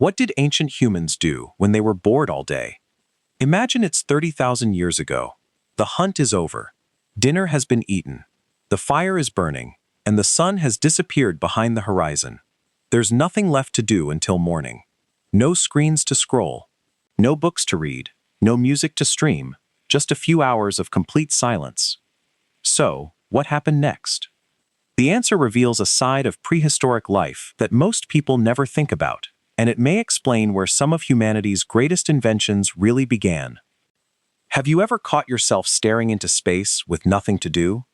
What did ancient humans do when they were bored all day? Imagine it's 30,000 years ago. The hunt is over. Dinner has been eaten. The fire is burning, and the sun has disappeared behind the horizon. There's nothing left to do until morning. No screens to scroll. No books to read. No music to stream. Just a few hours of complete silence. So, what happened next? The answer reveals a side of prehistoric life that most people never think about, and it may explain where some of humanity's greatest inventions really began. Have you ever caught yourself staring into space with nothing to do?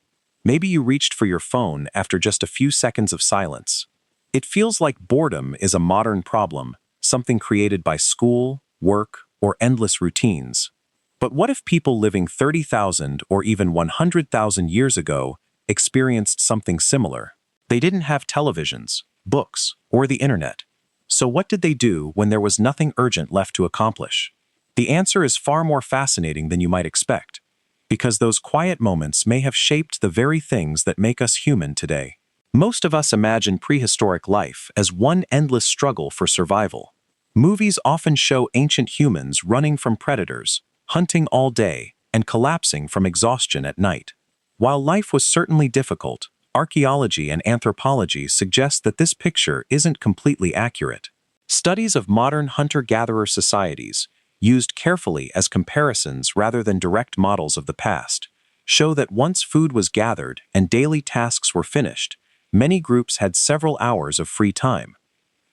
Maybe you reached for your phone after just a few seconds of silence. It feels like boredom is a modern problem, something created by school, work, or endless routines. But what if people living 30,000 or even 100,000 years ago experienced something similar? They didn't have televisions, books, or the internet. So what did they do when there was nothing urgent left to accomplish? The answer is far more fascinating than you might expect, because those quiet moments may have shaped the very things that make us human today. Most of us imagine prehistoric life as one endless struggle for survival. Movies often show ancient humans running from predators, hunting all day, and collapsing from exhaustion at night. While life was certainly difficult, archaeology and anthropology suggest that this picture isn't completely accurate. Studies of modern hunter-gatherer societies, used carefully as comparisons rather than direct models of the past, show that once food was gathered and daily tasks were finished, many groups had several hours of free time.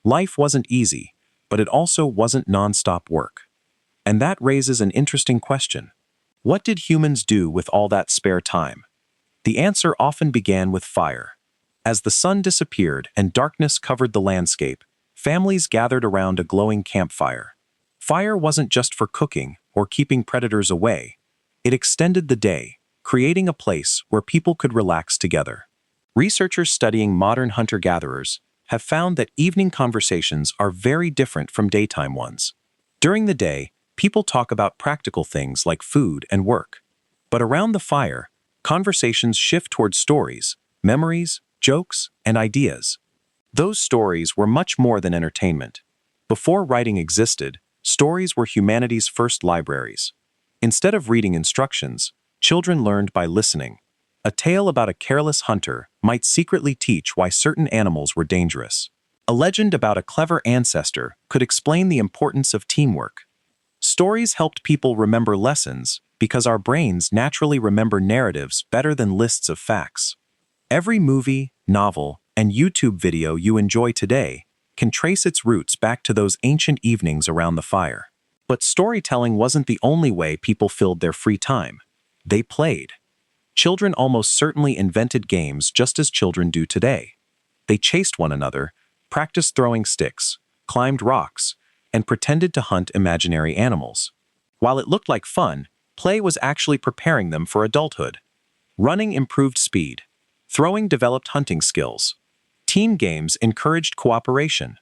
Life wasn't easy, but it also wasn't non-stop work. And that raises an interesting question. What did humans do with all that spare time? The answer often began with fire. As the sun disappeared and darkness covered the landscape, families gathered around a glowing campfire. Fire wasn't just for cooking or keeping predators away. It extended the day, creating a place where people could relax together. Researchers studying modern hunter-gatherers have found that evening conversations are very different from daytime ones. During the day, people talk about practical things like food and work. But around the fire, conversations shift towards stories, memories, jokes, and ideas. Those stories were much more than entertainment. Before writing existed, stories were humanity's first libraries. Instead of reading instructions, children learned by listening. A tale about a careless hunter might secretly teach why certain animals were dangerous. A legend about a clever ancestor could explain the importance of teamwork. Stories helped people remember lessons because our brains naturally remember narratives better than lists of facts. Every movie, novel, and YouTube video you enjoy today can trace its roots back to those ancient evenings around the fire. But storytelling wasn't the only way people filled their free time. They played. Children almost certainly invented games just as children do today. They chased one another, practiced throwing sticks, climbed rocks, and pretended to hunt imaginary animals. While it looked like fun, play was actually preparing them for adulthood. Running improved speed. Throwing developed hunting skills. Team games encouraged cooperation.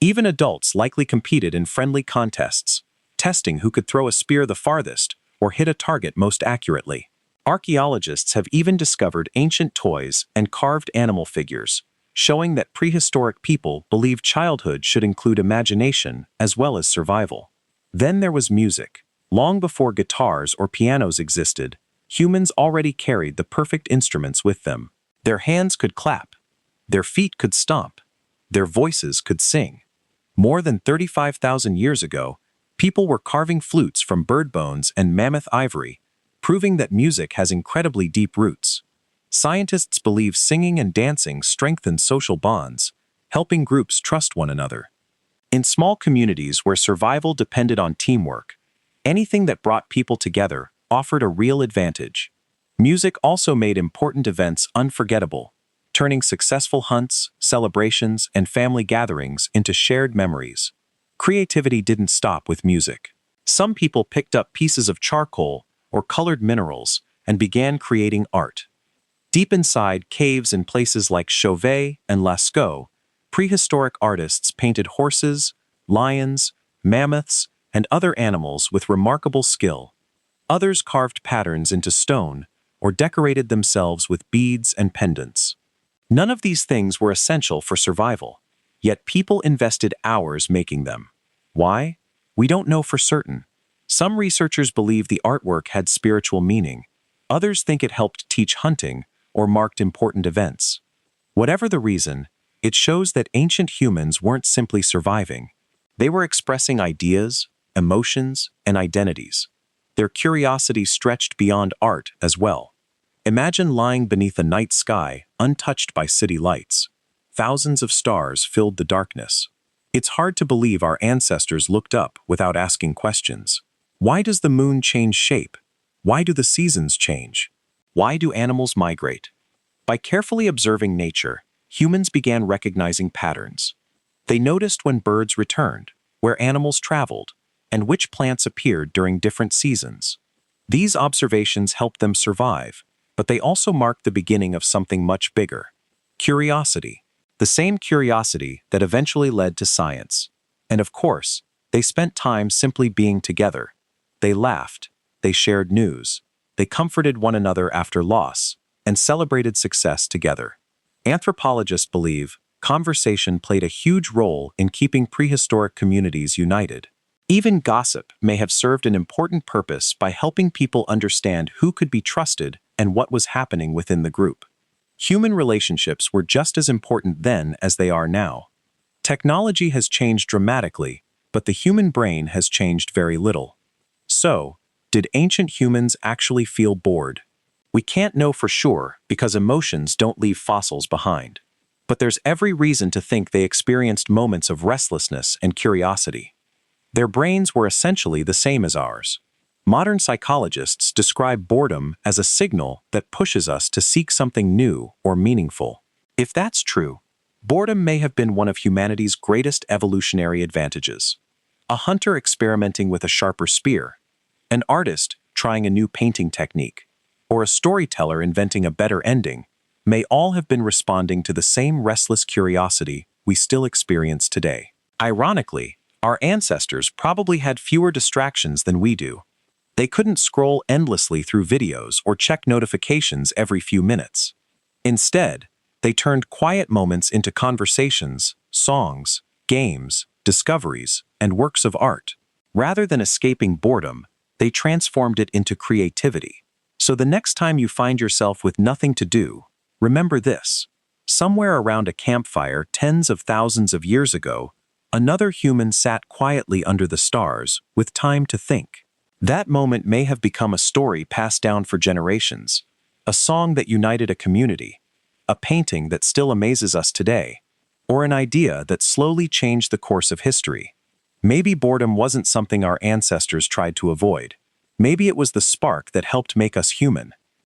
Even adults likely competed in friendly contests, testing who could throw a spear the farthest or hit a target most accurately. Archaeologists have even discovered ancient toys and carved animal figures, showing that prehistoric people believed childhood should include imagination as well as survival. Then there was music. Long before guitars or pianos existed, humans already carried the perfect instruments with them. Their hands could clap. Their feet could stomp. Their voices could sing. More than 35,000 years ago, people were carving flutes from bird bones and mammoth ivory, proving that music has incredibly deep roots. Scientists believe singing and dancing strengthen social bonds, helping groups trust one another. In small communities where survival depended on teamwork, anything that brought people together offered a real advantage. Music also made important events unforgettable, turning successful hunts, celebrations, and family gatherings into shared memories. Creativity didn't stop with music. Some people picked up pieces of charcoal or colored minerals and began creating art. Deep inside caves in places like Chauvet and Lascaux, prehistoric artists painted horses, lions, mammoths, and other animals with remarkable skill. Others carved patterns into stone or decorated themselves with beads and pendants. None of these things were essential for survival, yet people invested hours making them. Why? We don't know for certain. Some researchers believe the artwork had spiritual meaning. Others think it helped teach hunting or marked important events. Whatever the reason, it shows that ancient humans weren't simply surviving. They were expressing ideas, emotions, and identities. Their curiosity stretched beyond art as well. Imagine lying beneath a night sky untouched by city lights. Thousands of stars filled the darkness. It's hard to believe our ancestors looked up without asking questions. Why does the moon change shape? Why do the seasons change? Why do animals migrate? By carefully observing nature, humans began recognizing patterns. They noticed when birds returned, where animals traveled, and which plants appeared during different seasons. These observations helped them survive, but they also marked the beginning of something much bigger. Curiosity. The same curiosity that eventually led to science. And of course, they spent time simply being together. They laughed, they shared news, they comforted one another after loss, and celebrated success together. Anthropologists believe conversation played a huge role in keeping prehistoric communities united. Even gossip may have served an important purpose by helping people understand who could be trusted and what was happening within the group. Human relationships were just as important then as they are now. Technology has changed dramatically, but the human brain has changed very little. So, did ancient humans actually feel bored? We can't know for sure because emotions don't leave fossils behind. But there's every reason to think they experienced moments of restlessness and curiosity. Their brains were essentially the same as ours. Modern psychologists describe boredom as a signal that pushes us to seek something new or meaningful. If that's true, boredom may have been one of humanity's greatest evolutionary advantages. A hunter experimenting with a sharper spear, an artist trying a new painting technique, or a storyteller inventing a better ending, may all have been responding to the same restless curiosity we still experience today. Ironically, our ancestors probably had fewer distractions than we do. They couldn't scroll endlessly through videos or check notifications every few minutes. Instead, they turned quiet moments into conversations, songs, games, discoveries, and works of art. Rather than escaping boredom, they transformed it into creativity. So the next time you find yourself with nothing to do, remember this. Somewhere around a campfire tens of thousands of years ago, another human sat quietly under the stars with time to think. That moment may have become a story passed down for generations, a song that united a community, a painting that still amazes us today, or an idea that slowly changed the course of history. Maybe boredom wasn't something our ancestors tried to avoid. Maybe it was the spark that helped make us human.